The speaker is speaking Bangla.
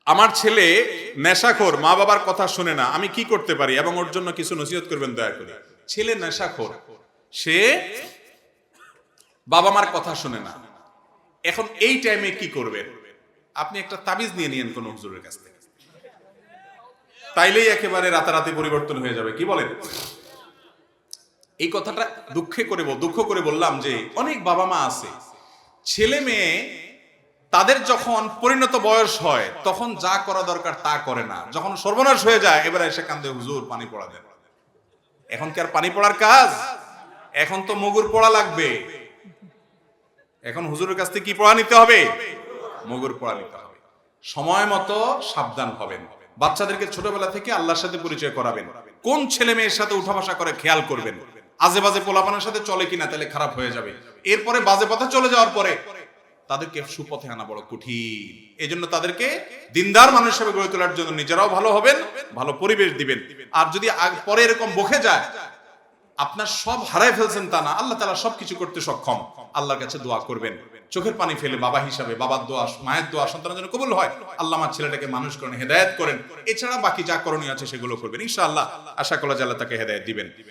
আমার ছেলে নেশাখোর, মা বাবার কথা শুনে না, আমি কি করতে পারি এবং ওর জন্য কিছু নসিহত করবেন দয়া করে। ছেলে নেশাখোর, সে বাবা মার কথা শুনে না, এখন এই টাইমে কি করবেন? আপনি একটা তাবিজ নিয়ে নিয়েন কোন হুজুরের কাছ থেকে, তাইলেই একেবারে রাতারাতি পরিবর্তন হয়ে যাবে। কি বলেন? এই কথাটা দুঃখ করে বললাম যে অনেক বাবা মা আছে, ছেলে মেয়ে তাদের যখন পরিণত বয়স হয় তখন যা করা দরকার তা করে না, যখন সর্বনাশ হয়ে যায় এবারে এসে কান্দে, হুজুর পানি পড়া দেন। এখন কি আর পানি পড়ার কাজ? এখন তো মগুর পড়া লাগবে। এখন হুজুরের কাছ থেকে কি পড়া নিতে হবে? মগুর পড়া নিতে হবে। সময় মতো সাবধান হবেন। বাচ্চাদেরকে ছোটবেলা থেকে আল্লাহর সাথে পরিচয় করাবেন। কোন ছেলে মেয়ের সাথে উঠা বসা করে খেয়াল করবেন। আজে বাজে পোলাপানের সাথে চলে কিনা, তাহলে খারাপ হয়ে যাবে। এরপরে বাজে পথে চলে যাওয়ার পরে তাদেরকে সুপথে আনা বড় কঠিন। এই জন্য তাদেরকে দিনদার মানুষ হিসেবে গড়ে তোলার জন্য নিজেরাও ভালো হবেন, ভালো পরিবেশ দিবেন। আর যদি পরে এরকম বকে যায়, আপনার সব হারায় ফেলছেন তা না, আল্লাহ তাআলা সবকিছু করতে সক্ষম। আল্লাহর কাছে দোয়া করবেন, চোখের পানি ফেলে বাবা হিসাবে, বাবার দোয়া, মায়ের দোয়া সন্তানের জন্য কবুল হয়। আল্লাহ আমার ছেলেটাকে মানুষ করেন, হেদায়েত করেন। এছাড়া বাকি যা করণীয় আছে সেগুলো করবেন ইনশাআল্লাহ। আশা করা যায় আল্লাহ তাকে হেদায়েত দিবেন।